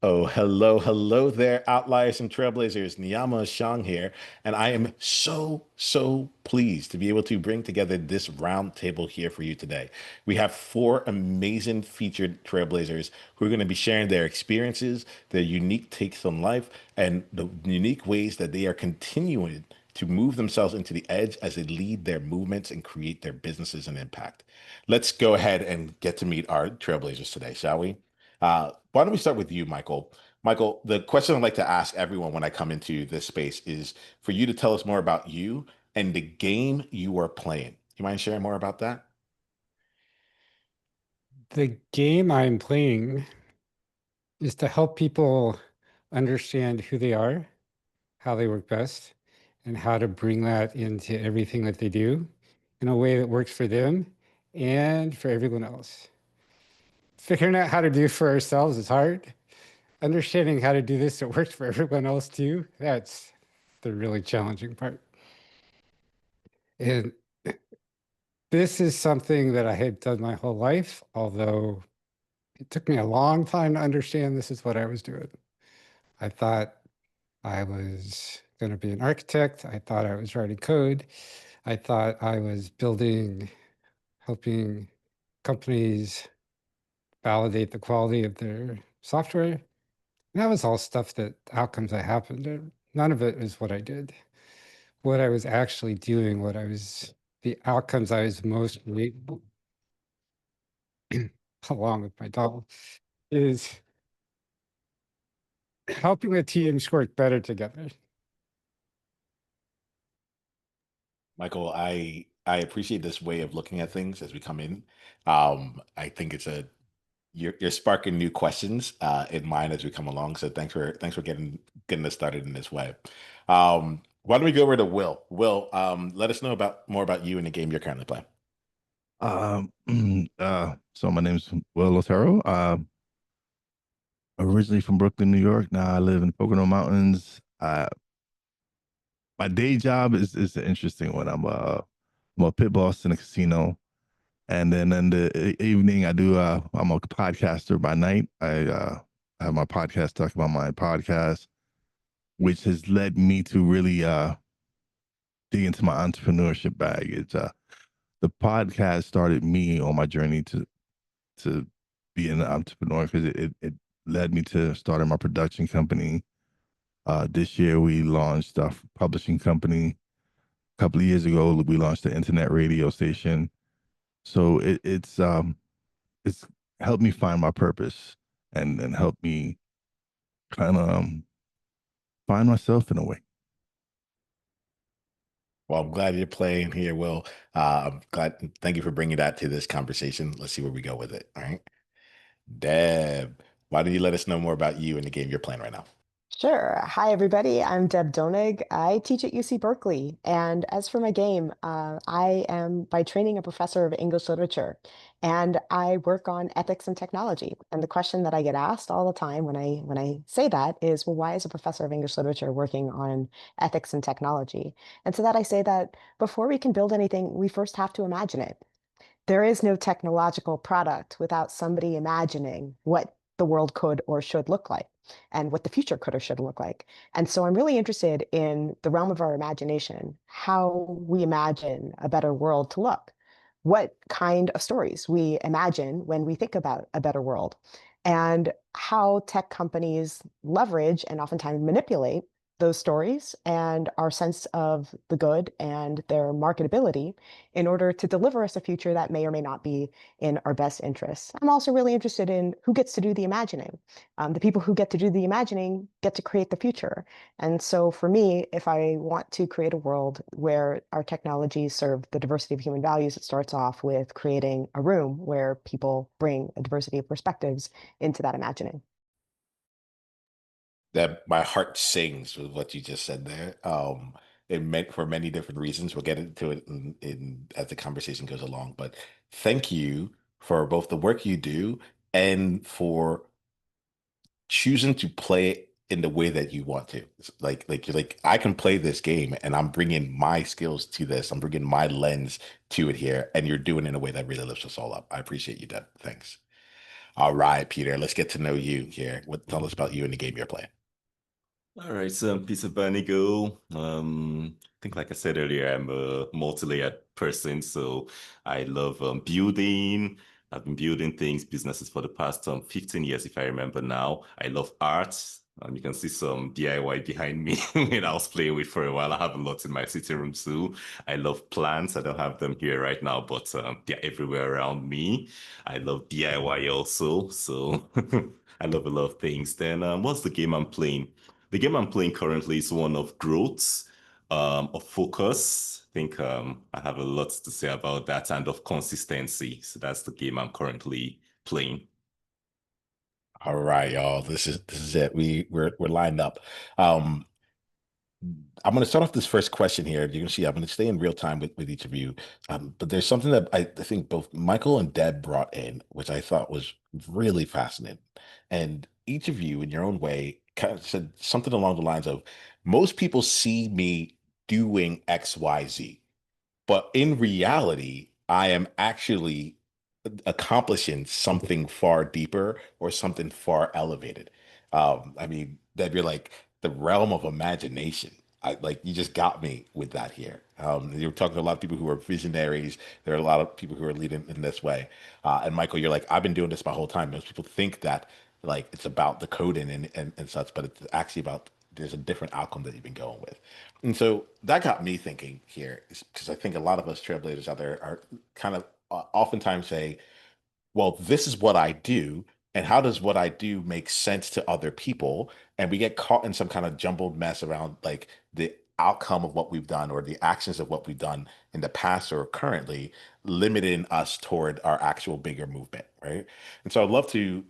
Oh, hello there, outliers and trailblazers. Niiamah Shang here, and I am so pleased to be able to bring together this round table here for you today. We have four amazing featured trailblazers who are going to be sharing their experiences, their unique takes on life, and the unique ways that they are continuing to move themselves into the edge as they lead their movements and create their businesses and impact. Let's go ahead and get to meet our trailblazers today, shall we? Why don't we start with you, Michael? Michael, the question I'd like to ask everyone when I come into this space is for you to tell us more about you and the game you are playing. You mind sharing more about that? The game I'm playing is to help people understand who they are, how they work best, and how to bring that into everything that they do in a way that works for them and for everyone else. Figuring out how to do for ourselves is hard. Understanding how to do this that works for everyone else too, that's the really challenging part. And this is something that I had done my whole life, although it took me a long time to understand this is what I was doing. I thought I was going to be an architect. I thought I was writing code. I thought I was helping companies validate the quality of their software. And that was all stuff that outcomes that happened. None of it is what I did. What I was actually doing, the outcomes I was most grateful, along with my dog, is helping the teams work better together. Michael, I appreciate this way of looking at things as we come in. I think it's a you're sparking new questions in mind as we come along. So thanks for getting us started in this way. Why don't we go over to Will? Will, let us know about more about you and the game you're currently playing. Um, so my name's Wil Otero. Originally from Brooklyn, New York. Now I live in Pocono Mountains. My day job is an interesting one. I'm a pit boss in a casino, and then in the evening I'm a podcaster by night. I have my podcast talk about my podcast, which has led me to really dig into my entrepreneurship bag. It's The podcast started me on my journey to be an entrepreneur because it led me to starting my production company. This year we launched a publishing company. A couple of years ago we launched the internet radio station. So it's helped me find my purpose and helped me kind of find myself in a way. Well, I'm glad you're playing here, Will. I'm glad. Thank you for bringing that to this conversation. Let's see where we go with it. All right, Deb, why don't you let us know more about you and the game you're playing right now? Sure. Hi, everybody. I'm Deb Donig. I teach at UC Berkeley. And as for my game, I am by training a professor of English literature, and I work on ethics and technology. And the question that I get asked all the time when I say that is, well, why is a professor of English literature working on ethics and technology? And to that I say that before we can build anything, we first have to imagine it. There is no technological product without somebody imagining what the world could or should look like and what the future could or should look like. And so I'm really interested in the realm of our imagination, how we imagine a better world to look, what kind of stories we imagine when we think about a better world, and how tech companies leverage and oftentimes manipulate those stories and our sense of the good and their marketability in order to deliver us a future that may or may not be in our best interests. I'm also really interested in who gets to do the imagining. The people who get to do the imagining get to create the future. And so for me, if I want to create a world where our technologies serve the diversity of human values, it starts off with creating a room where people bring a diversity of perspectives into that imagining. That my heart sings with what you just said there. It meant for many different reasons. We'll get into it as the conversation goes along. But thank you for both the work you do and for choosing to play it in the way that you want to. It's like you're like, I can play this game and I'm bringing my skills to this. I'm bringing my lens to it here, and you're doing it in a way that really lifts us all up. I appreciate you, Deb. Thanks. All right, Peter, let's get to know you here. Tell us about you and the game you're playing. All right, so I'm Peter Banigo. I think, like I said earlier, I'm a multi-layered person, so I love building. I've been building things, businesses for the past 15 years, if I remember now. I love art. You can see some DIY behind me when I was playing with for a while. I have a lot in my sitting room too. I love plants. I don't have them here right now, but they're everywhere around me. I love DIY also, so I love a lot of things. Then, what's the game I'm playing? The game I'm playing currently is one of growth, of focus. I think I have a lot to say about that and of consistency. So that's the game I'm currently playing. All right, y'all. This is it. We're lined up. Um, I'm going to start off this first question here. You're going to see I'm going to stay in real time with each of you. But there's something that I think both Michael and Deb brought in, which I thought was really fascinating. And each of you, in your own way, kind of said something along the lines of, most people see me doing X, Y, Z. But in reality, I am actually accomplishing something far deeper or something far elevated. I mean, that you're like the realm of imagination. I like you just got me with that here. You're talking to a lot of people who are visionaries. There are a lot of people who are leading in this way. And Michael, you're like, I've been doing this my whole time. Most people think that like it's about the coding and such, but it's actually about there's a different outcome that you've been going with. And so that got me thinking here, because I think a lot of us trailblazers out there are kind of oftentimes say, well, this is what I do. And how does what I do make sense to other people? And we get caught in some kind of jumbled mess around like the outcome of what we've done or the actions of what we've done in the past or currently, limiting us toward our actual bigger movement, right? And so I'd love to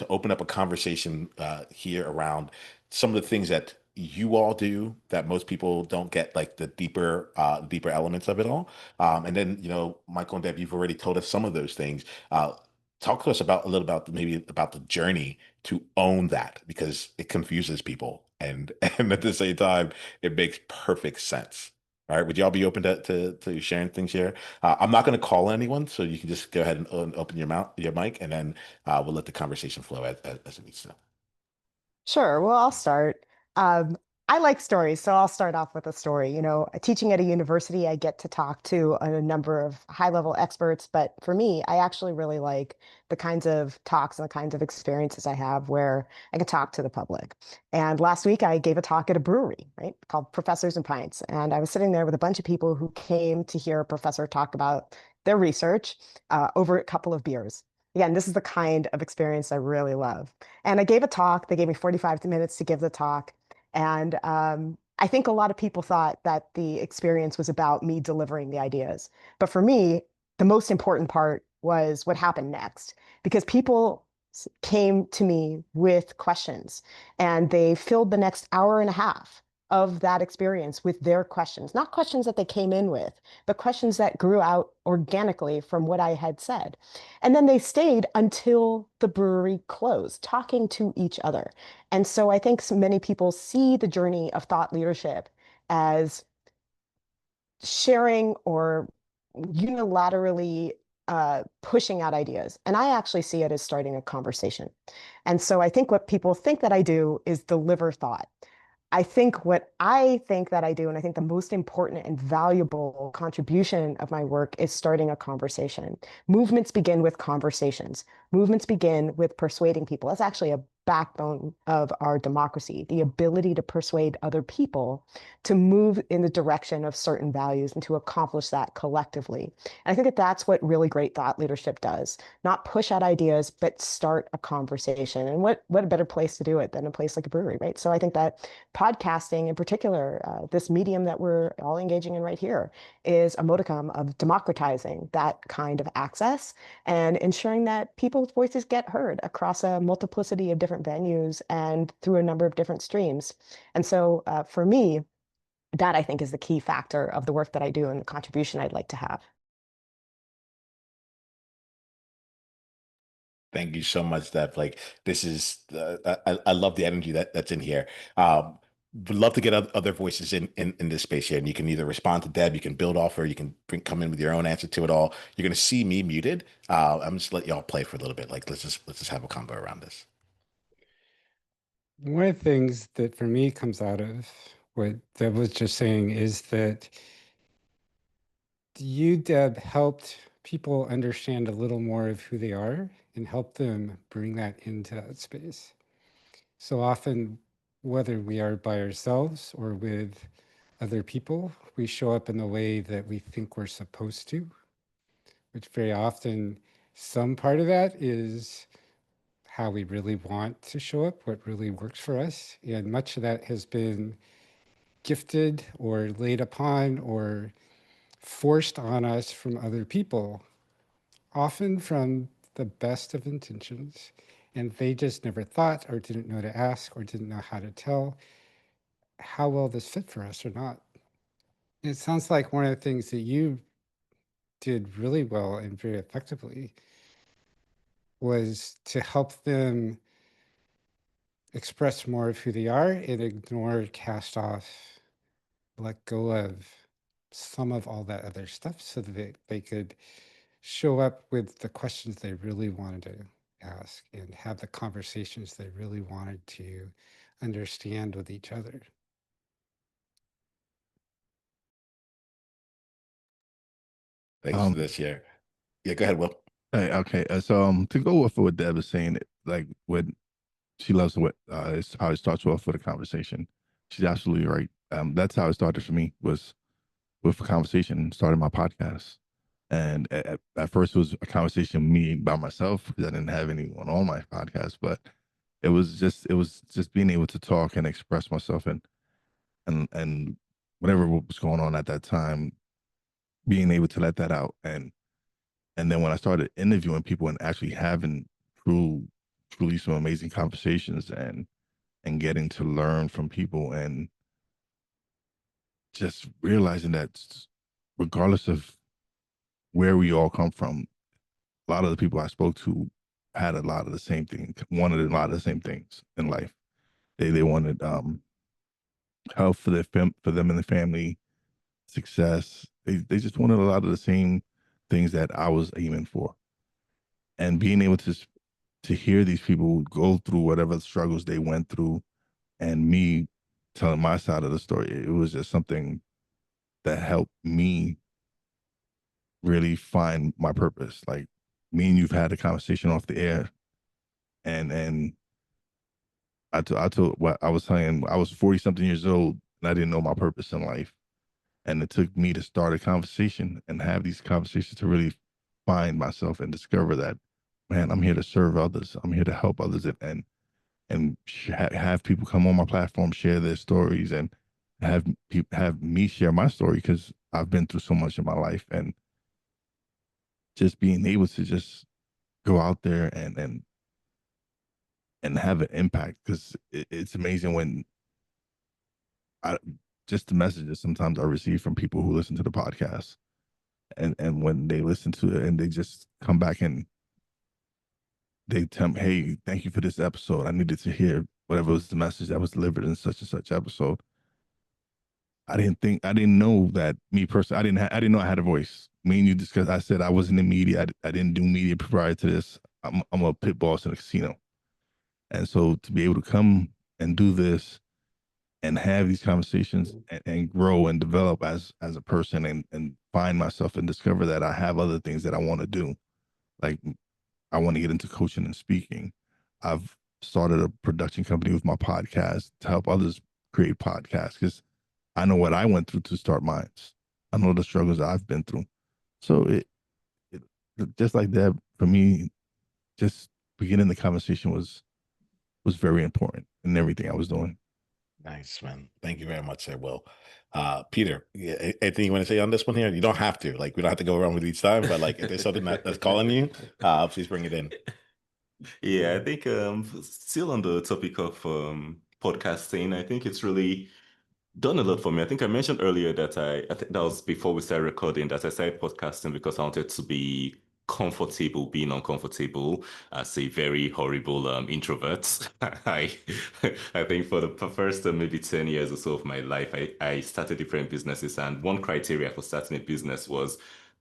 open up a conversation here around some of the things that you all do that most people don't get, like the deeper elements of it all. And then, Michael and Deb, you've already told us some of those things. Uh, Talk to us about a little about maybe about the journey to own that because it confuses people and and at the same time it makes perfect sense. All right, would y'all be open to sharing things here? I'm not going to call anyone, so you can just go ahead and open your mic, and then we'll let the conversation flow as it needs to. Sure. Well, I'll start. Um, I like stories, so I'll start off with a story. Teaching at a university, I get to talk to a number of high-level experts, but for me, I actually really like the kinds of talks and the kinds of experiences I have where I can talk to the public. And last week, I gave a talk at a brewery, right, called Professors and Pints, and I was sitting there with a bunch of people who came to hear a professor talk about their research over a couple of beers. Again, this is the kind of experience I really love. And I gave a talk. They gave me 45 minutes to give the talk. And I think a lot of people thought that the experience was about me delivering the ideas. But for me, the most important part was what happened next, because people came to me with questions and they filled the next hour and a half of that experience with their questions, not questions that they came in with, but questions that grew out organically from what I had said. And then they stayed until the brewery closed, talking to each other. And so I think so many people see the journey of thought leadership as sharing or unilaterally pushing out ideas. And I actually see it as starting a conversation. And so I think what people think that I do is deliver thought. I think what I think that I do, and I think the most important and valuable contribution of my work is starting a conversation. Movements begin with conversations. Movements begin with persuading people. That's actually a backbone of our democracy, the ability to persuade other people to move in the direction of certain values and to accomplish that collectively. And I think that that's what really great thought leadership does, not push out ideas, but start a conversation. And what a better place to do it than a place like a brewery, right? So I think that podcasting in particular, this medium that we're all engaging in right here, is a modicum of democratizing that kind of access and ensuring that people's voices get heard across a multiplicity of different venues and through a number of different streams. And so for me, that I think is the key factor of the work that I do and the contribution I'd like to have. Thank you so much, Deb. Like this is, I love the energy that's in here. would love to get other voices in this space here. And you can either respond to Deb, you can build off her, you can come in with your own answer to it all. You're going to see me muted. I'm just let y'all play for a little bit. Like, let's just have a combo around this. One of the things that for me comes out of what Deb was just saying is that you, Deb, helped people understand a little more of who they are and help them bring that into that space. So often, whether we are by ourselves or with other people, we show up in the way that we think we're supposed to, which very often some part of that is how we really want to show up, what really works for us. And much of that has been gifted or laid upon or forced on us from other people, often from the best of intentions. And they just never thought or didn't know to ask or didn't know how to tell how well this fit for us or not. It sounds like one of the things that you did really well and very effectively was to help them express more of who they are and ignore, cast off, let go of some of all that other stuff so that they could show up with the questions they really wanted to ask and have the conversations they really wanted to understand with each other. Thanks for this year. Yeah, go ahead, Will. Hey, okay. So to go with what Deb is saying, like when she loves what it's how it starts off with a conversation. She's absolutely right. That's how it started for me, was with a conversation, starting my podcast. And at first it was a conversation with me by myself because I didn't have anyone on my podcast, but it was just being able to talk and express myself and whatever was going on at that time, being able to let that out. And then when I started interviewing people and actually having truly some amazing conversations and getting to learn from people and just realizing that regardless of where we all come from, a lot of the people I spoke to had a lot of the same thing, wanted a lot of the same things in life. They wanted health for for them and the family, success. They just wanted a lot of the same things that I was aiming for. And being able to hear these people go through whatever struggles they went through and me telling my side of the story, it was just something that helped me really find my purpose. Like, me and you've had a conversation off the air, and I told what I was saying. I was 40 something years old and I didn't know my purpose in life, and it took me to start a conversation and have these conversations to really find myself and discover that, man, I'm here to serve others. I'm here to help others, and have people come on my platform, share their stories, and have me share my story because I've been through so much in my life, and just being able to just go out there and have an impact, because it's amazing when I just the messages sometimes I receive from people who listen to the podcast, and when they listen to it and they just come back and they tell me, hey, thank you for this episode. I needed to hear whatever was the message that was delivered in such and such episode. I didn't know that me personally, I didn't know I had a voice. Me and you discussed, I said I wasn't in media. I didn't do media prior to this. I'm a pit boss in a casino. And so to be able to come and do this and have these conversations and grow and develop as a person and find myself and discover that I have other things that I want to do. Like, I want to get into coaching and speaking. I've started a production company with my podcast to help others create podcasts because I know what I went through to start mine. I know the struggles I've been through. So it just like that for me, just beginning the conversation was very important in everything I was doing. Nice, man. Thank you very much, sir. Will. Peter, anything you want to say on this one here? You don't have to. Like, we don't have to go around with each time, but like, if there's something that's calling you, please bring it in. Yeah, I think still on the topic of podcasting, I think it's really done a lot for me. I think I mentioned earlier that I think that was before we started recording, that I started podcasting because I wanted to be comfortable being uncomfortable as a very horrible introvert. I I think for the first maybe 10 years or so of my life, I started different businesses, and one criteria for starting a business was,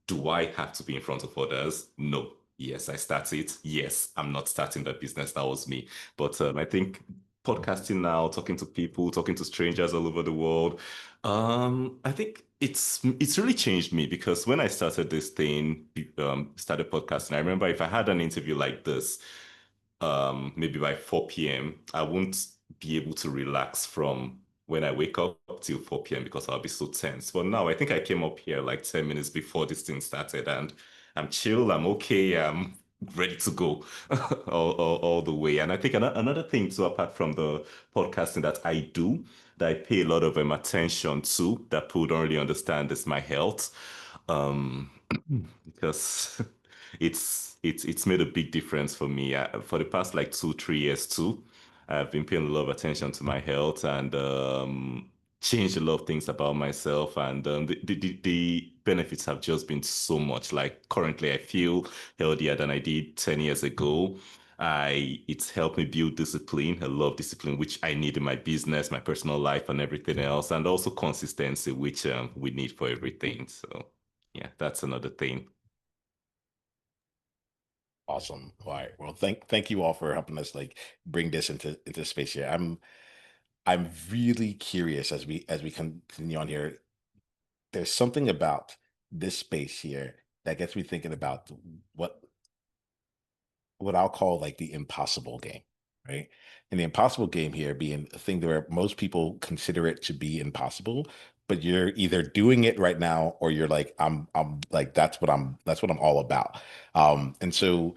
do I have to be in front of others? No. Yes, I started. Yes, I'm not starting that business. That was me. But I think podcasting now, talking to people, talking to strangers all over the world, I think it's really changed me, because when I started this thing, started podcasting, I remember if I had an interview like this, maybe by 4 p.m., I won't be able to relax from when I wake up till 4 p.m. because I'll be so tense. But now I think I came up here like 10 minutes before this thing started, and I'm chill, I'm okay, I'm ready to go all the way. And I think another thing too, apart from the podcasting that I do, that I pay a lot of attention to, that people don't really understand, is my health. Um, because it's made a big difference for me. For the past like 2, 3 years too, I've been paying a lot of attention to my health, and changed a lot of things about myself. And the benefits have just been so much. Like currently, I feel healthier than I did 10 years ago. It's helped me build discipline, a lot of discipline, which I need in my business, my personal life, and everything else, and also consistency, which we need for everything. So yeah, that's another thing. Awesome. All right. Well, thank you all for helping us like bring this into space here. I'm really curious as we continue on here. There's something about this space here that gets me thinking about what I'll call like the impossible game, right? And the impossible game here being a thing where most people consider it to be impossible, but you're either doing it right now or you're like, I'm like, that's what I'm all about. And so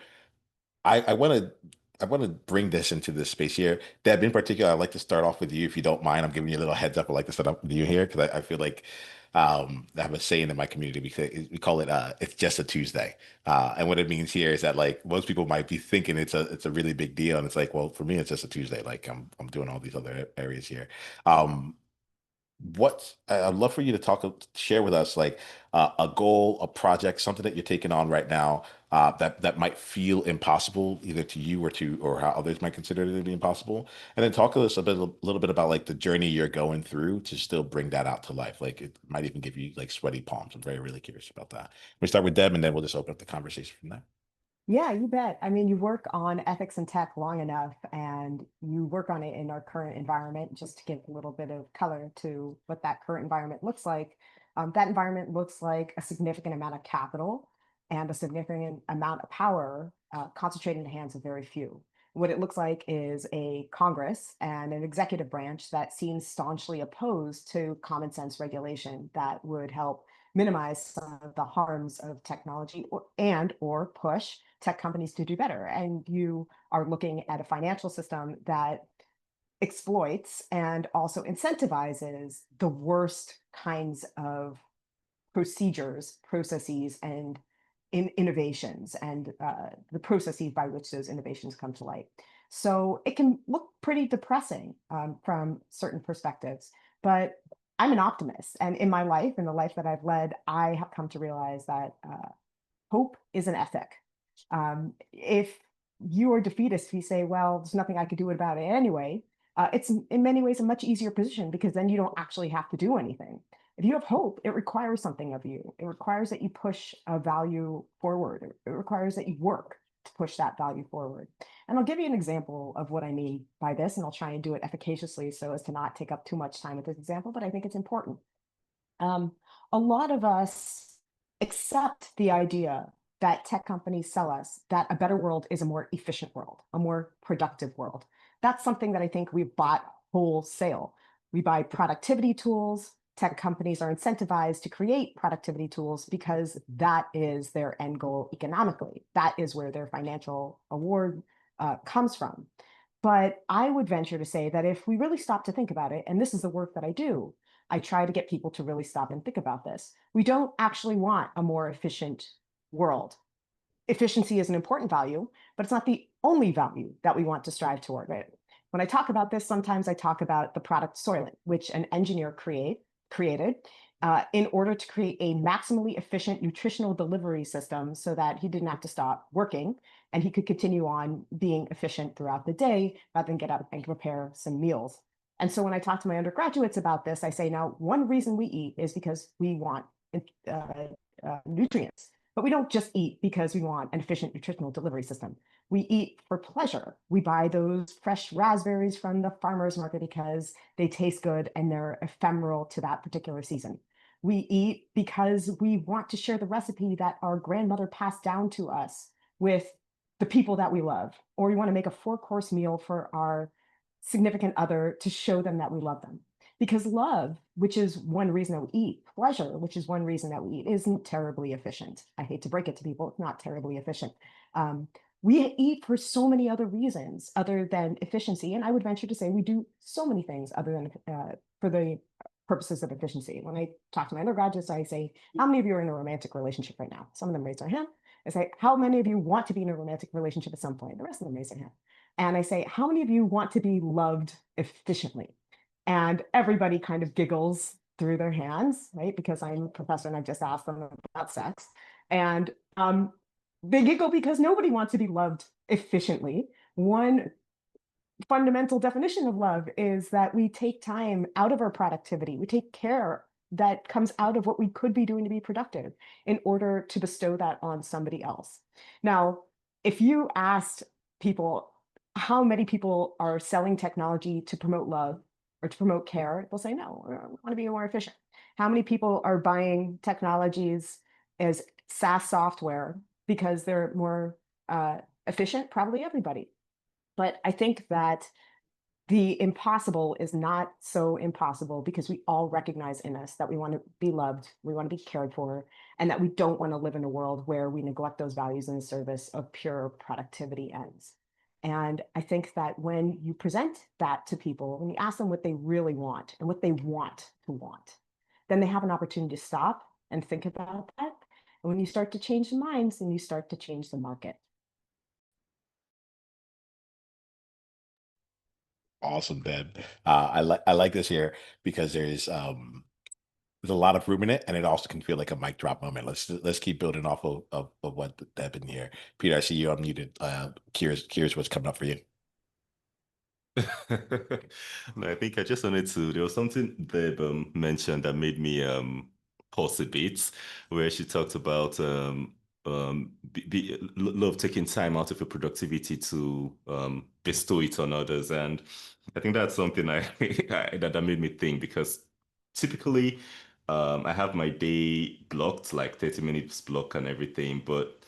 I want to bring this into this space here. Deb, in particular, I'd like to start off with you, if you don't mind. I'm giving you a little heads up. I'd like to start off with you here because I feel like I have a saying in my community. We call it "It's just a Tuesday," and what it means here is that like most people might be thinking it's a really big deal, and it's like, well, for me, it's just a Tuesday. Like I'm doing all these other areas here. Um, what I'd love for you to share with us like a goal, a project, something that you're taking on right now that might feel impossible either to you or how others might consider it to be impossible, and then talk to us a little bit about like the journey you're going through to still bring that out to life. Like it might even give you like sweaty palms. I'm very really curious about that. We start with Deb, and then we'll just open up the conversation from there. Yeah, you bet. I mean, you work on ethics and tech long enough, and you work on it in our current environment. Just to give a little bit of color to what that current environment looks like, that environment looks like a significant amount of capital and a significant amount of power concentrated in the hands of very few. What it looks like is a Congress and an executive branch that seems staunchly opposed to common sense regulation that would help minimize some of the harms of technology or push tech companies to do better. And you are looking at a financial system that exploits and also incentivizes the worst kinds of procedures, processes, and innovations, and the processes by which those innovations come to light. So it can look pretty depressing from certain perspectives, but I'm an optimist. And in my life, in the life that I've led, I have come to realize that hope is an ethic. If you are defeatist, if you say, well, there's nothing I could do about it anyway, it's in many ways a much easier position because then you don't actually have to do anything. If you have hope, it requires something of you. It requires that you push a value forward. It requires that you work to push that value forward. And I'll give you an example of what I mean by this, and I'll try and do it efficaciously so as to not take up too much time with this example, but I think it's important. A lot of us accept the idea that tech companies sell us that a better world is a more efficient world, a more productive world. That's something that I think we've bought wholesale. We buy productivity tools. Tech companies are incentivized to create productivity tools because that is their end goal economically. That is where their financial award comes from. But I would venture to say that if we really stop to think about it, and this is the work that I do, I try to get people to really stop and think about this. We don't actually want a more efficient world. Efficiency is an important value, but it's not the only value that we want to strive toward, right? When I talk about this, sometimes I talk about the product Soylent, which an engineer creates created in order to create a maximally efficient nutritional delivery system so that he didn't have to stop working and he could continue on being efficient throughout the day rather than get up and prepare some meals. And so when I talk to my undergraduates about this, I say, now, one reason we eat is because we want nutrients, but we don't just eat because we want an efficient nutritional delivery system. We eat for pleasure. We buy those fresh raspberries from the farmer's market because they taste good and they're ephemeral to that particular season. We eat because we want to share the recipe that our grandmother passed down to us with the people that we love, or we want to make a 4-course meal for our significant other to show them that we love them. Because love, which is one reason that we eat, pleasure, which is one reason that we eat, isn't terribly efficient. I hate to break it to people, it's not terribly efficient. We eat for so many other reasons other than efficiency. And I would venture to say we do so many things other than for the purposes of efficiency. When I talk to my undergraduates, I say, how many of you are in a romantic relationship right now? Some of them raise their hand. I say, how many of you want to be in a romantic relationship at some point? The rest of them raise their hand. And I say, how many of you want to be loved efficiently? And everybody kind of giggles through their hands, right? Because I'm a professor and I've just asked them about sex. And they giggle because nobody wants to be loved efficiently. One fundamental definition of love is that we take time out of our productivity. We take care that comes out of what we could be doing to be productive in order to bestow that on somebody else. Now, if you asked people how many people are selling technology to promote love or to promote care, they'll say, no, I want to be more efficient. How many people are buying technologies as SaaS software because they're more efficient? Probably everybody. But I think that the impossible is not so impossible because we all recognize in us that we want to be loved, we want to be cared for, and that we don't want to live in a world where we neglect those values in the service of pure productivity ends. And I think that when you present that to people, when you ask them what they really want and what they want to want, then they have an opportunity to stop and think about that. And when you start to change the minds, then you start to change the market. Awesome, Deb. I like this here because there's a lot of room in it, and it also can feel like a mic drop moment. Let's keep building off of what Deb in here. Peter, I see you unmuted. Curious what's coming up for you. No, I think I just wanted to. There was something Deb mentioned that made me pause a bit, where she talked about love taking time out of your productivity to bestow it on others, and I think that's something that made me think because typically I have my day blocked, like 30 minutes block and everything, but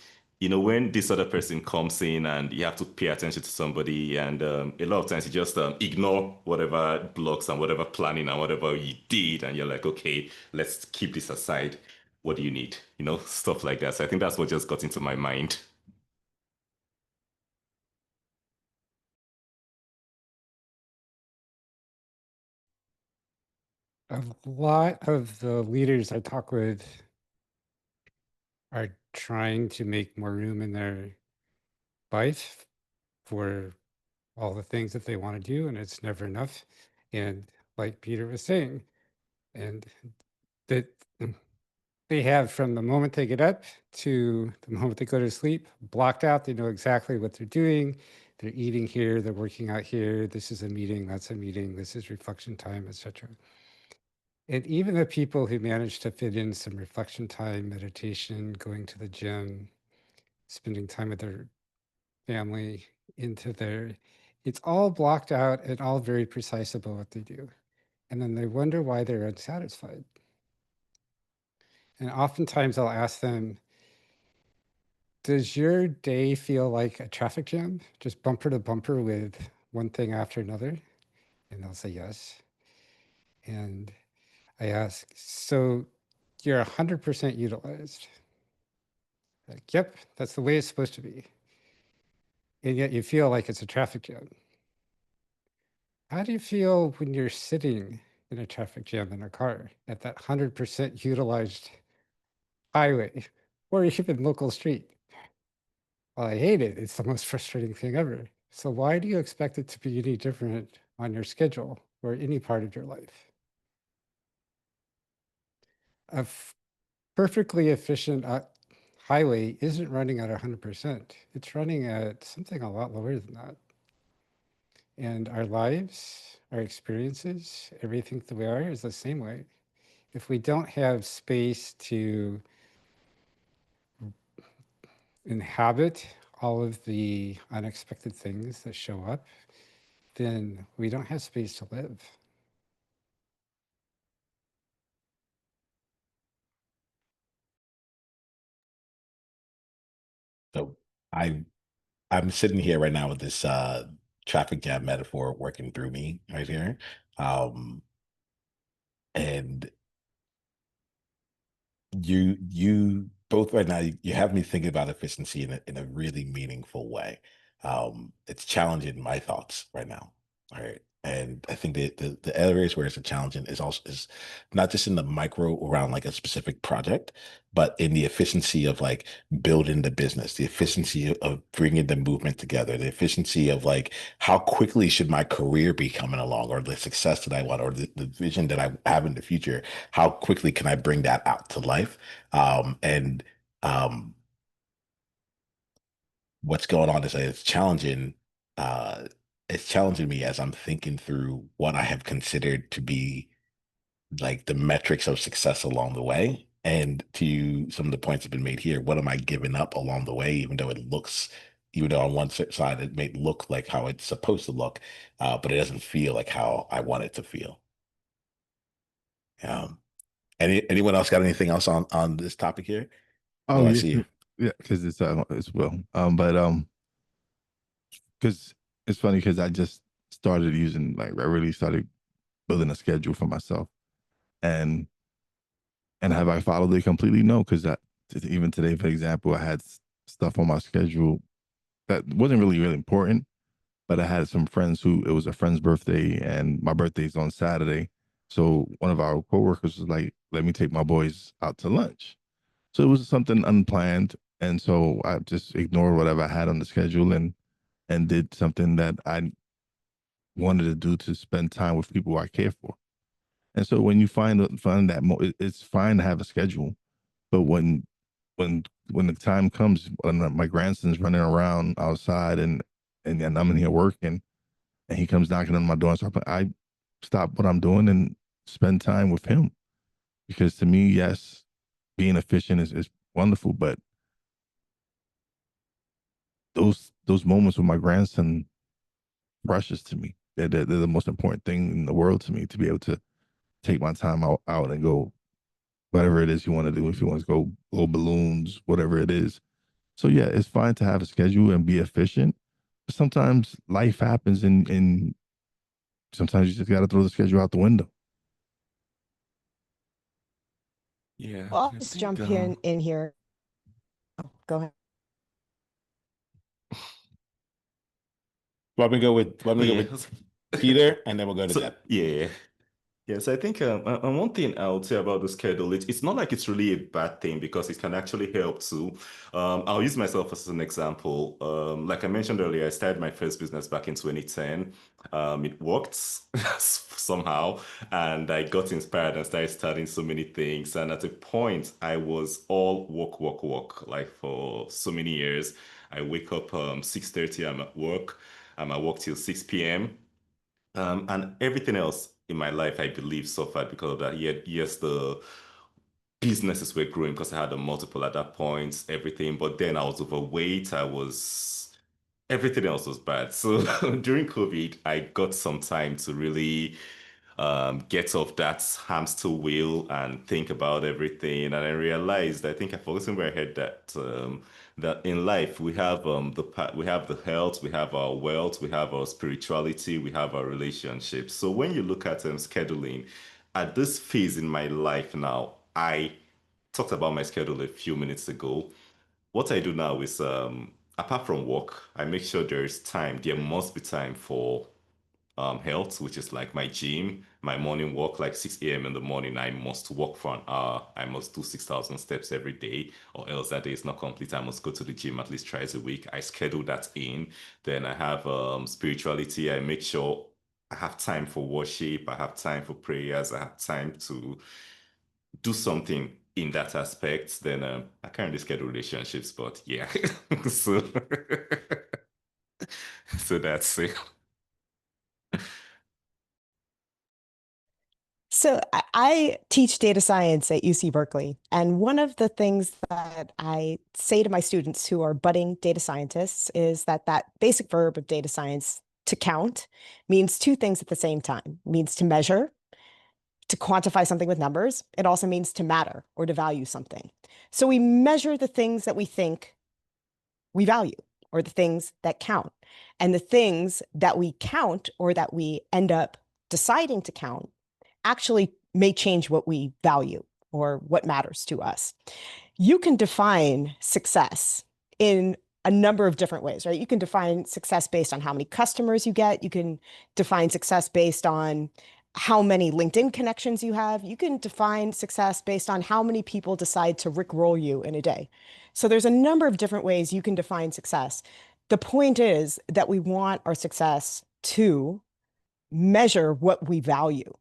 when this other person comes in and you have to pay attention to somebody, and a lot of times you just ignore whatever blocks and whatever planning and whatever you did, and you're like, okay, let's keep this aside. What do you need? Stuff like that. So I think that's what just got into my mind. A lot of the leaders I talk with are trying to make more room in their life for all the things that they want to do, and it's never enough. And like Peter was saying, and that they have from the moment they get up to the moment they go to sleep blocked out. They know exactly what they're doing. They're eating here, they're working out here. This is a meeting, that's a meeting, this is reflection time, etc. And even the people who manage to fit in some reflection time, meditation, going to the gym, spending time with their family, it's all blocked out and all very precise about what they do. And then they wonder why they're unsatisfied. And oftentimes I'll ask them, does your day feel like a traffic jam, just bumper to bumper with one thing after another? And they'll say yes. And I ask, so you're 100% utilized? Like, yep, that's the way it's supposed to be. And yet you feel like it's a traffic jam. How do you feel when you're sitting in a traffic jam in a car at that 100% utilized highway or even local street? Well, I hate it. It's the most frustrating thing ever. So why do you expect it to be any different on your schedule or any part of your life? A perfectly efficient highway isn't running at 100%. It's running at something a lot lower than that. And our lives, our experiences, everything that we are is the same way. If we don't have space to inhabit all of the unexpected things that show up, then we don't have space to live. So I'm sitting here right now with this traffic jam metaphor working through me right here. Um, and you both right now, you have me thinking about efficiency in a really meaningful way. It's challenging my thoughts right now. All right. And I think that the areas where it's a challenging is not just in the micro around like a specific project, but in the efficiency of like building the business, the efficiency of bringing the movement together, the efficiency of like how quickly should my career be coming along, or the success that I want, or the vision that I have in the future. How quickly can I bring that out to life? And what's going on is that uh, it's challenging me as I'm thinking through what I have considered to be like the metrics of success along the way. And to some of the points that have been made here, what am I giving up along the way, even though on one side it may look like how it's supposed to look, but it doesn't feel like how I want it to feel. Um, anyone else got anything else on this topic here? Oh Oh, I yeah, see you. yeah, because it's Will. But because it's funny because I just started using like I really started building a schedule for myself, and have I followed it completely? No, because even today, for example, I had stuff on my schedule that wasn't really important, but I had some friends who it was a friend's birthday, and my birthday's on Saturday. So one of our coworkers was like, "Let me take my boys out to lunch." So it was something unplanned, and so I just ignored whatever I had on the schedule and did something that I wanted to do to spend time with people I care for. And so when you find that it's fine to have a schedule, but when the time comes when my grandson's running around outside and I'm in here working and he comes knocking on my door and stuff, I stop what I'm doing and spend time with him. Because to me, yes, being efficient is wonderful, but those moments with my grandson precious to me. They're the most important thing in the world to me, to be able to take my time out and go whatever it is you want to do. If you want to go blow balloons, whatever it is. So yeah, it's fine to have a schedule and be efficient. But sometimes life happens and sometimes you just got to throw the schedule out the window. Yeah, Well, I'll I just think jump in here. Oh, go ahead. Let me go yeah. with Peter, and then we'll go to So Deb. yeah. Yes, I think and one thing I would say about the schedule, it's not like it's really a bad thing because it can actually help too. I'll use myself as an example. Like I mentioned earlier, I started my first business back in 2010. It worked somehow, and I got inspired and started starting so many things. And at a point, I was all work, work, work, like for so many years. I wake up 6:30, I'm at work. I'm at work till 6 p.m. And everything else in my life, I believe, suffered because of that. Yet, yes, the businesses were growing because I had a multiple at that point, everything. But then I was overweight. Everything else was bad. So during COVID, I got some time to really get off that hamster wheel and think about everything. And I realized, I think I forgot where I heard that in life we have we have the health, we have our wealth, we have our spirituality, we have our relationships. So when you look at scheduling, at this phase in my life now, I talked about my schedule a few minutes ago. What I do now is apart from work, I make sure there must be time for health, which is like my gym, my morning walk, like 6 a.m. in the morning. I must walk for an hour. I must do 6,000 steps every day, or else that day is not complete. I must go to the gym at least twice a week. I schedule that in. Then I have spirituality. I make sure I have time for worship. I have time for prayers. I have time to do something in that aspect, then I can't really schedule relationships, but yeah. So, so that's it. So I teach data science at UC Berkeley. And one of the things that I say to my students who are budding data scientists is that that basic verb of data science, to count, means two things at the same time. It means to measure, to quantify something with numbers. It also means to matter or to value something. So we measure the things that we think we value or the things that count. And the things that we count or that we end up deciding to count actually may change what we value or what matters to us. You can define success in a number of different ways, right? You can define success based on how many customers you get. You can define success based on how many LinkedIn connections you have. You can define success based on how many people decide to rickroll you in a day. So there's a number of different ways you can define success. The point is that we want our success to measure what we value.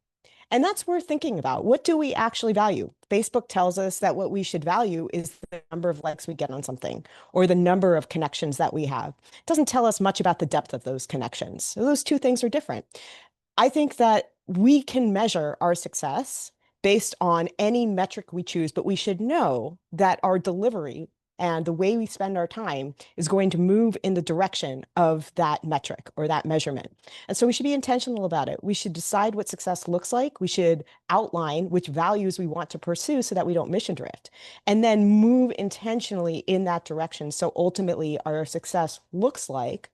And that's worth thinking about. What do we actually value? Facebook tells us that what we should value is the number of likes we get on something or the number of connections that we have. It doesn't tell us much about the depth of those connections. So those two things are different. I think that we can measure our success based on any metric we choose, but we should know that our delivery and the way we spend our time is going to move in the direction of that metric or that measurement. And so we should be intentional about it. We should decide what success looks like. We should outline which values we want to pursue so that we don't mission drift, and then move intentionally in that direction. So ultimately, our success looks like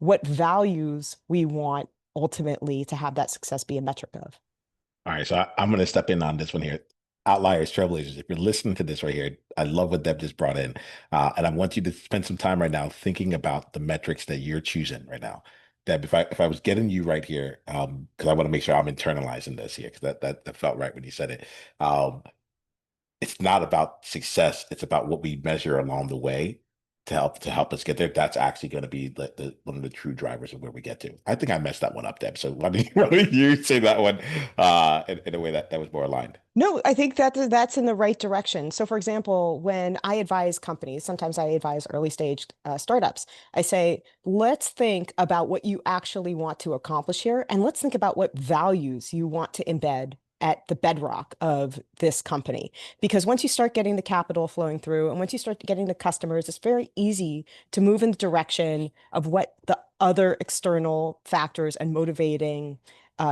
what values we want ultimately to have that success be a metric of. All right, so I'm going to step in on this one here. Outliers, trailblazers. If you're listening to this right here, I love what Deb just brought in, and I want you to spend some time right now thinking about the metrics that you're choosing right now. Deb, if I was getting you right here, because I want to make sure I'm internalizing this here, because that felt right when you said it. It's not about success; it's about what we measure along the way to help us get there. That's actually going to be one of the true drivers of where we get to. I think I messed that one up, Deb. So why don't you say that one in a way that was more aligned? No, I think that that's in the right direction. So, for example, when I advise companies, sometimes I advise early stage startups, I say, let's think about what you actually want to accomplish here, and let's think about what values you want to embed at the bedrock of this company. Because once you start getting the capital flowing through and once you start getting the customers, it's very easy to move in the direction of what the other external factors and motivating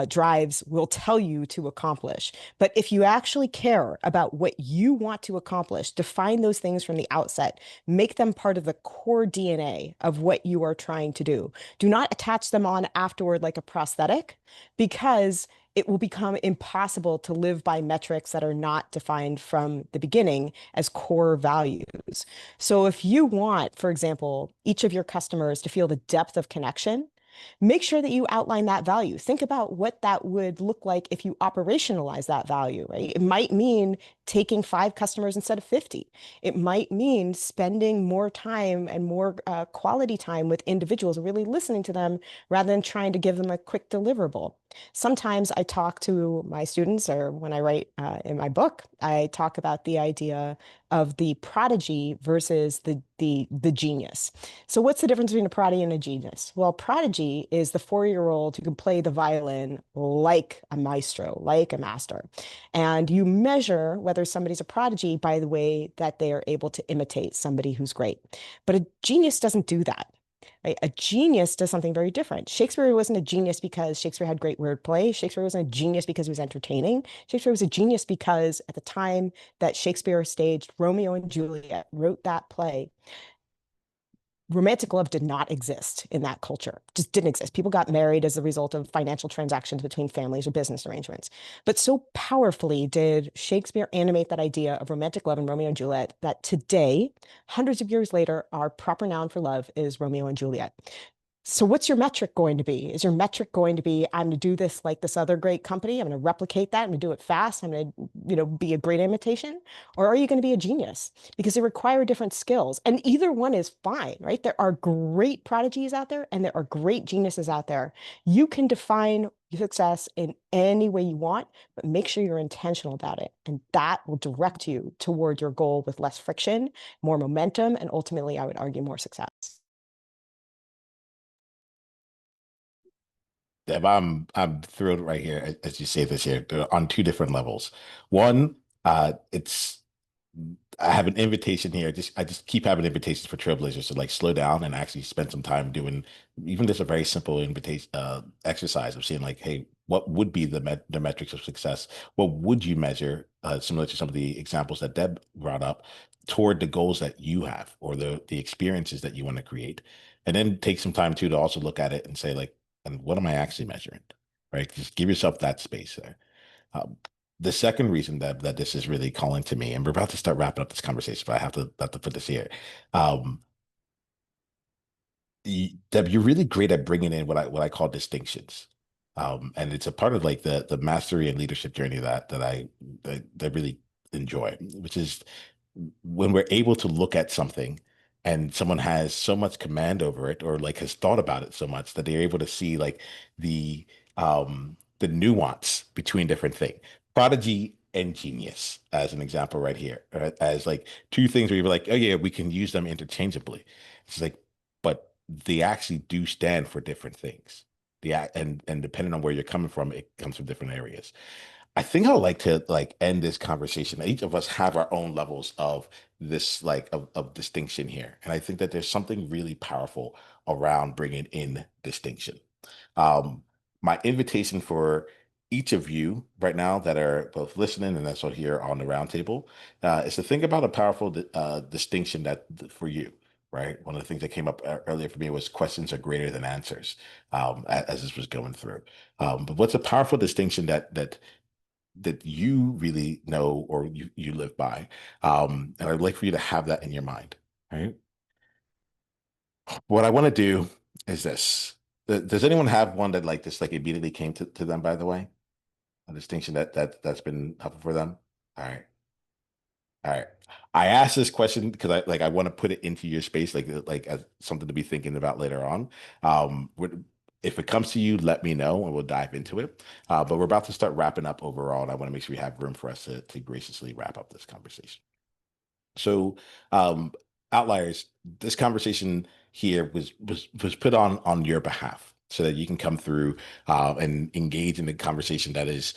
drives will tell you to accomplish. But if you actually care about what you want to accomplish, define those things from the outset, make them part of the core DNA of what you are trying to do. Do not attach them on afterward like a prosthetic, because it will become impossible to live by metrics that are not defined from the beginning as core values. So if you want, for example, each of your customers to feel the depth of connection, make sure that you outline that value. Think about what that would look like if you operationalize that value, right? It might mean taking 5 customers instead of 50. It might mean spending more time and more quality time with individuals, really listening to them rather than trying to give them a quick deliverable. Sometimes I talk to my students, or when I write in my book, I talk about the idea of the prodigy versus the genius. So what's the difference between a prodigy and a genius? Well, prodigy is the 4-year-old who can play the violin like a maestro, like a master. And you measure whether somebody's a prodigy by the way that they are able to imitate somebody who's great. But a genius doesn't do that. Right? A genius does something very different. Shakespeare wasn't a genius because Shakespeare had great wordplay. Shakespeare wasn't a genius because he was entertaining. Shakespeare was a genius because at the time that Shakespeare staged Romeo and Juliet, wrote that play, romantic love did not exist in that culture, just didn't exist. People got married as a result of financial transactions between families or business arrangements. But so powerfully did Shakespeare animate that idea of romantic love in Romeo and Juliet that today, hundreds of years later, our proper noun for love is Romeo and Juliet. So what's your metric going to be? Is your metric going to be, I'm going to do this like this other great company, I'm going to replicate that, I'm going to do it fast, I'm going to, be a great imitation? Or are you going to be a genius? Because they require different skills. And either one is fine, right? There are great prodigies out there and there are great geniuses out there. You can define success in any way you want, but make sure you're intentional about it. And that will direct you toward your goal with less friction, more momentum, and ultimately, I would argue, more success. Deb, I'm thrilled right here as you say this here on two different levels. One, it's I have an invitation here. I just keep having invitations for trailblazers to like slow down and actually spend some time doing even just a very simple invitation exercise of seeing like, hey, what would be the metrics of success? What would you measure, similar to some of the examples that Deb brought up, toward the goals that you have or the experiences that you want to create, and then take some time too to also look at it and say like, and what am I actually measuring? Right? Just give yourself that space there. Um, the second reason that this is really calling to me, and we're about to start wrapping up this conversation, but I have to put this here. Um, Deb, you're really great at bringing in what I call distinctions, and it's a part of like the mastery and leadership journey that I really enjoy, which is when we're able to look at something and someone has so much command over it or like has thought about it so much that they're able to see like the nuance between different things. Prodigy and genius, as an example, right here, as like two things where you're like, oh yeah, we can use them interchangeably. It's like, but they actually do stand for different things. And depending on where you're coming from, it comes from different areas. I think I'd like to like end this conversation. Each of us have our own levels of this like of distinction here. And I think that there's something really powerful around bringing in distinction. Um, my invitation for each of you right now that are both listening and also here on the roundtable is to think about a powerful distinction that for you. Right. One of the things that came up earlier for me was questions are greater than answers as this was going through. But what's a powerful distinction that you really know or you live by? And I'd like for you to have that in your mind. Right. What I want to do is this. Does anyone have one that like this like immediately came to them, by the way? A distinction that's been helpful for them? All right. All right. I asked this question because I want to put it into your space, like as something to be thinking about later on. If it comes to you, let me know and we'll dive into it. But we're about to start wrapping up overall, and I want to make sure we have room for us to graciously wrap up this conversation. So, outliers, this conversation here was put on your behalf so that you can come through and engage in the conversation that is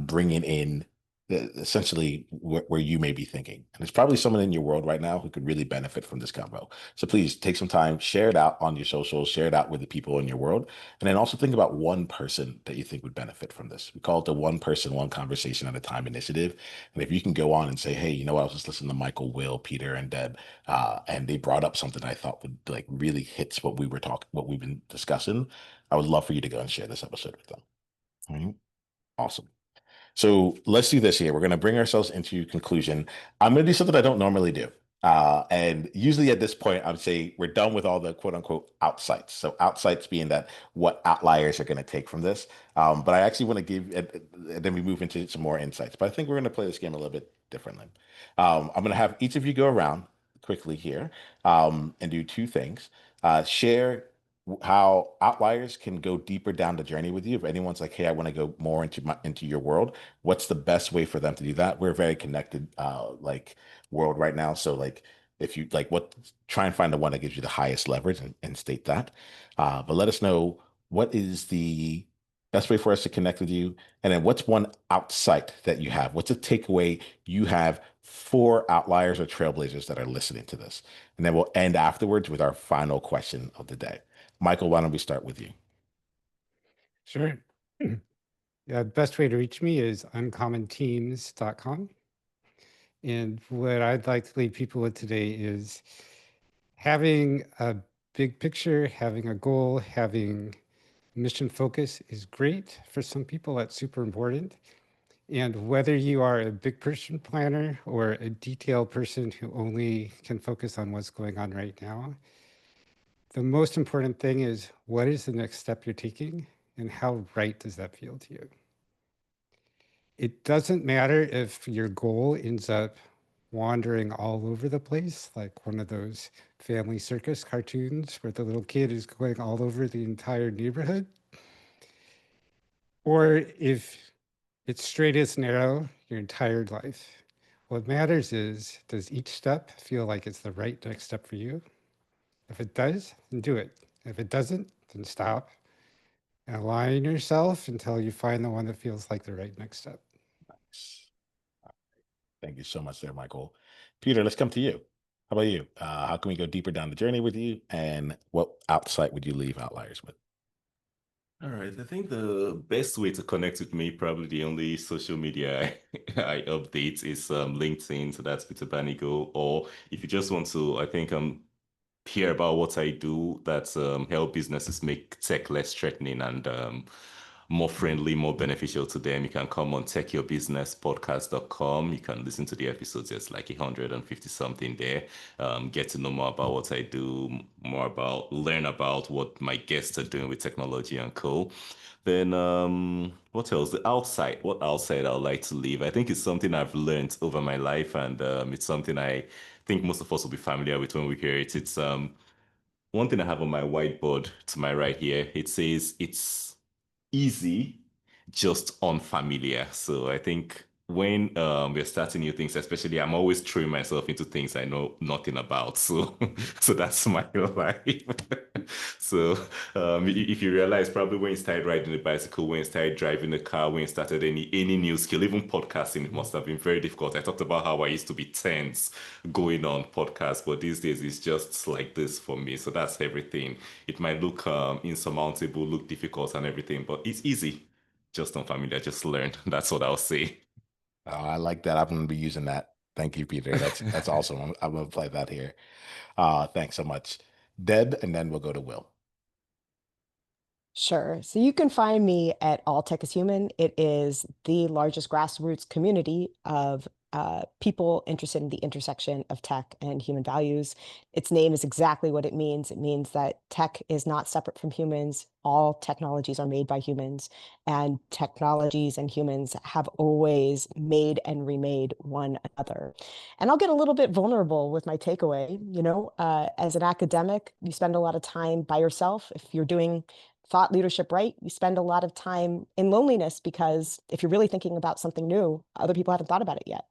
bringing in essentially where you may be thinking. And there's probably someone in your world right now who could really benefit from this convo. So please take some time, share it out on your socials, share it out with the people in your world, and then also think about one person that you think would benefit from this. We call it the one person, one conversation at a time initiative. And if you can go on and say, hey, you know what, I was just listening to Michael, Will, Peter, and Deb, and they brought up something I thought would like really hits what we've been discussing, I would love for you to go and share this episode with them. All right. Awesome. So let's do this here. We're going to bring ourselves into conclusion. I'm going to do something I don't normally do. And usually at this point, I would say we're done with all the quote unquote outsights. So outsights being that what outliers are going to take from this. But I actually want to give, and then we move into some more insights. But I think we're going to play this game a little bit differently. I'm going to have each of you go around quickly here and do two things. Share how outliers can go deeper down the journey with you. If anyone's like, hey, I want to go more into your world, what's the best way for them to do that? We're a very connected like world right now. So like if you like what try and find the one that gives you the highest leverage and state that. But let us know what is the best way for us to connect with you. And then what's one outsight that you have? What's a takeaway you have for outliers or trailblazers that are listening to this? And then we'll end afterwards with our final question of the day. Michael, why don't we start with you? Sure. Yeah, the best way to reach me is uncommonteams.com. And what I'd like to leave people with today is having a big picture, having a goal, having mission focus is great. For some people, that's super important. And whether you are a big person planner or a detail person who only can focus on what's going on right now, the most important thing is what is the next step you're taking and how right does that feel to you? It doesn't matter if your goal ends up wandering all over the place, like one of those family circus cartoons where the little kid is going all over the entire neighborhood. or if it's straight as narrow your entire life. What matters is, does each step feel like it's the right next step for you? If it does, then do it. If it doesn't, then stop and align yourself until you find the one that feels like the right next step. Thank you so much there, Michael. Peter, let's come to you. How about you? How can we go deeper down the journey with you? And what outside would you leave Outliers with? All right, I think the best way to connect with me, probably the only social media I update is LinkedIn. So that's Peter Banigo. Or if you just want to, I think hear about what I do that help businesses make tech less threatening and more friendly, more beneficial to them. You can come on techyourbusinesspodcast.com. You can listen to the episodes. There's like 150 something there. Get to know more about what I do, learn about what my guests are doing with technology and co. Then what else? What outside I would like to leave? I think it's something I've learned over my life, and it's something I think most of us will be familiar with when we hear it. It's one thing I have on my whiteboard to my right here. It says it's easy, just unfamiliar. So I think when we're starting new things, especially, I'm always throwing myself into things I know nothing about. So, so that's my life. So, if you realize, probably when you started riding a bicycle, when you started driving a car, when you started any new skill, even podcasting, it must have been very difficult. I talked about how I used to be tense going on podcasts, but these days it's just like this for me. So that's everything. It might look insurmountable, look difficult and everything, but it's easy. Just unfamiliar, just learn. That's what I'll say. Oh, I like that. I'm going to be using that. Thank you, Peter. That's awesome. I'm going to play that here. Thanks so much, Deb, and then we'll go to Will. Sure. So you can find me at All Tech is Human. It is the largest grassroots community of people interested in the intersection of tech and human values. Its name is exactly what it means. It means that tech is not separate from humans. All technologies are made by humans, and technologies and humans have always made and remade one another. And I'll get a little bit vulnerable with my takeaway. As an academic, you spend a lot of time by yourself. If you're doing thought leadership right, you spend a lot of time in loneliness because if you're really thinking about something new, other people haven't thought about it yet.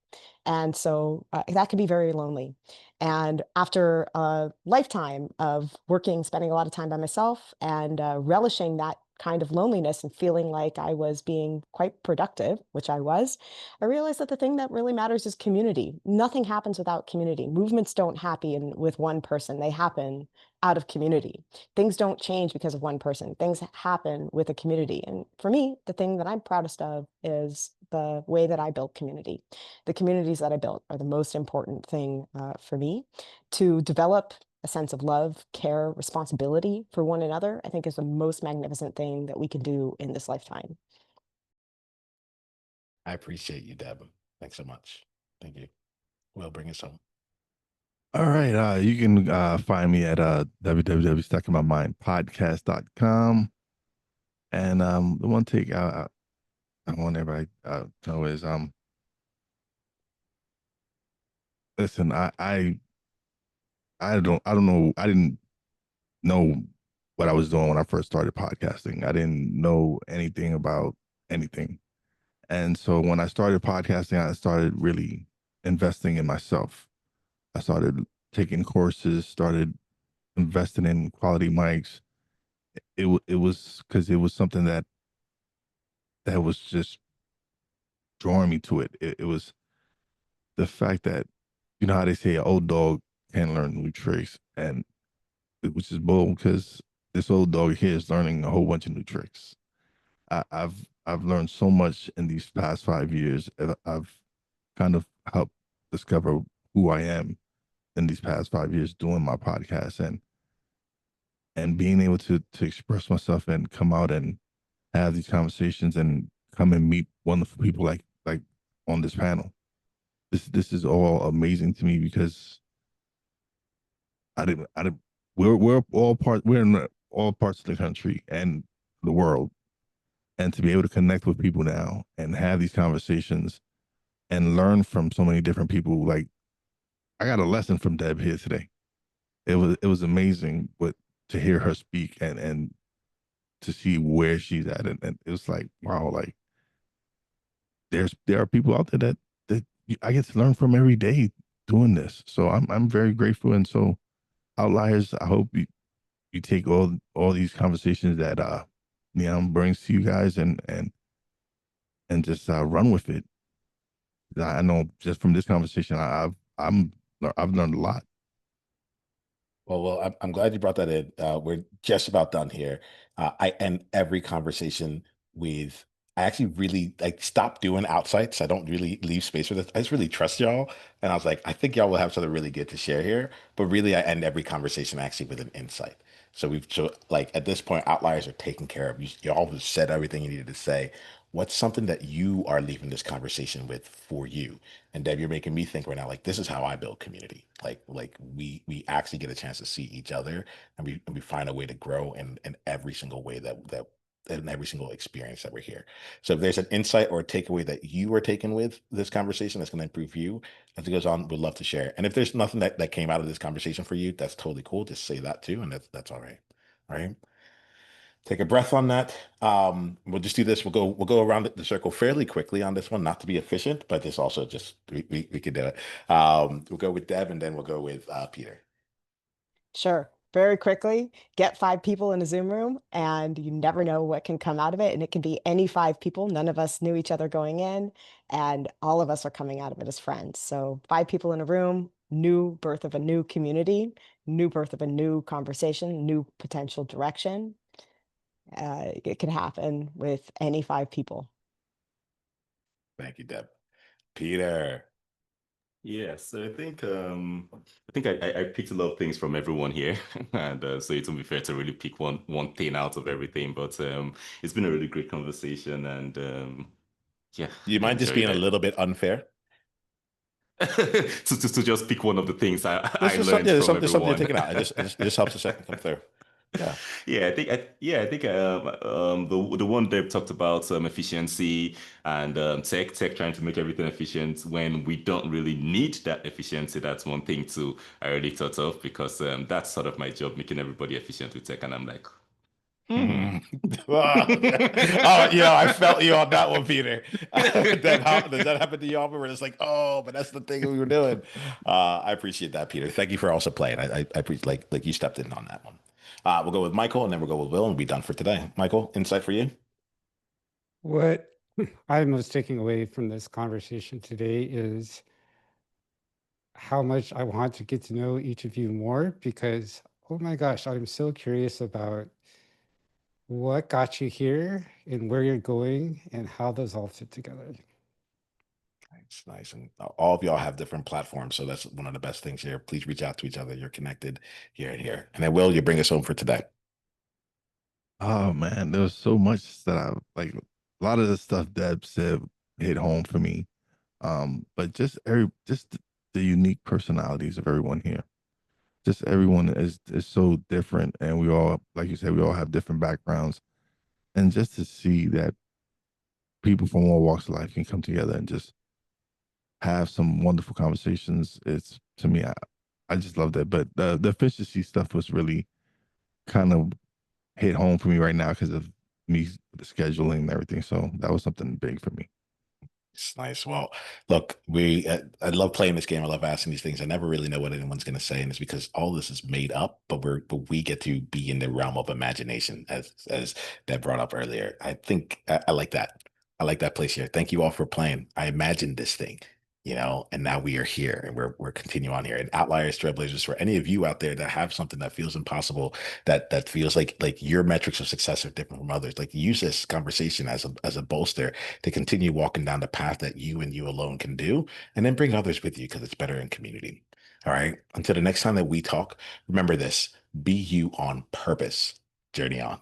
And so that can be very lonely. And after a lifetime of working, spending a lot of time by myself and relishing that kind of loneliness and feeling like I was being quite productive, which I was, I realized that the thing that really matters is community. Nothing happens without community. Movements don't happen with one person. They happen out of community. Things don't change because of one person. Things happen with a community. And for me, the thing that I'm proudest of is the way that I built community. The communities that I built are the most important thing for me. To develop a sense of love, care, responsibility for one another, I think is the most magnificent thing that we can do in this lifetime. I appreciate you, Deb. Thanks so much. Thank you. Will, bring us home. All right. You can find me at www.stuckintmymindpodcast.com. And the one take I want everybody to know is listen, I don't know, I didn't know what I was doing when I first started podcasting. I didn't know anything about anything. And so when I started podcasting, I started really investing in myself. I started taking courses, started investing in quality mics. It was because it was something that was just drawing me to it. It was the fact that, you know how they say an old dog can learn new tricks, and which is bold because this old dog here is learning a whole bunch of new tricks. I've learned so much in these past 5 years. I've kind of helped discover who I am in these past 5 years doing my podcast, and being able to express myself and come out and have these conversations and come and meet wonderful people like on this panel. This is all amazing to me because we're in all parts of the country and the world, and to be able to connect with people now and have these conversations and learn from so many different people. Like, I got a lesson from Deb here today. It was amazing to hear her speak and to see where she's at, and it was like, wow, like there are people out there that I get to learn from every day doing this. So I'm very grateful, and so outliers, I hope you take all these conversations that Niiamah brings to you guys and just run with it. I know just from this conversation, I've learned a lot. Well, I'm glad you brought that in. We're just about done here. I end every conversation with, I actually really like stop doing outsights. I don't really leave space for this. I just really trust y'all. And I was like, I think y'all will have something really good to share here. But really, I end every conversation actually with an insight. So like at this point, outliers are taken care of. Y'all have said everything you needed to say. What's something that you are leaving this conversation with for you? And Deb, you're making me think right now, like this is how I build community. Like we actually get a chance to see each other and we find a way to grow in every single way that in every single experience that we're here. So if there's an insight or a takeaway that you are taking with this conversation that's going to improve you as it goes on, we'd love to share. And if there's nothing that came out of this conversation for you, that's totally cool. Just say that too, and that's all right. All right. Take a breath on that. We'll just do this. We'll go around the circle fairly quickly on this one, not to be efficient, but this also just we could do it. We'll go with Deb and then we'll go with Peter. Sure. Very quickly, get 5 people in a Zoom room, and you never know what can come out of it. And it can be any 5 people. None of us knew each other going in, and all of us are coming out of it as friends. So 5 people in a room, new birth of a new community, new birth of a new conversation, new potential direction. It can happen with any 5 people. Thank you, Deb. Peter. Yeah, so I think I picked a lot of things from everyone here, and so it won't be fair to really pick one thing out of everything. But it's been a really great conversation, and yeah, You I mind just enjoyed being a it. little bit unfair? To just pick one of the things There's I just some, learned yeah, from there's something you're everyone. taking out. It just helps a second come through. Yeah. Yeah, I think the one Deb talked about efficiency and tech trying to make everything efficient when we don't really need that efficiency. That's one thing too I already thought of because that's sort of my job, making everybody efficient with tech, and I'm like, hmm. Oh, I felt you on that one, Peter. Deb, how does that happen to you often where it's like, oh, but that's the thing we were doing? I appreciate that, Peter. Thank you for also playing. I appreciate like you stepped in on that one. We'll go with Michael and then we'll go with Will and be done for today. Michael, insight for you? What I'm most taking away from this conversation today is how much I want to get to know each of you more because, oh my gosh, I'm so curious about what got you here and where you're going and how those all fit together. It's nice. And all of y'all have different platforms. So that's one of the best things here. Please reach out to each other. You're connected here and here. And then Will, you bring us home for today. Oh man, there was so much that I like. A lot of the stuff Deb said hit home for me. But just the unique personalities of everyone here. Just everyone is so different, and we all, like you said, we all have different backgrounds. And just to see that people from all walks of life can come together and just have some wonderful conversations, it's to me, I just love that. But the efficiency stuff was really kind of hit home for me right now because of me the scheduling and everything. So that was something big for me. It's nice. Well, look, I love playing this game. I love asking these things. I never really know what anyone's going to say, and it's because all this is made up, but we get to be in the realm of imagination, as Deb brought up earlier. I think I like that. I like that place here. Thank you all for playing. I imagined this thing, and now we are here, and we're continuing on here. And Outliers, Trailblazers, for any of you out there that have something that feels impossible, that feels like your metrics of success are different from others, like use this conversation as a bolster to continue walking down the path that you and you alone can do, and then bring others with you because it's better in community. All right. Until the next time that we talk, remember this: be you on purpose. Journey on.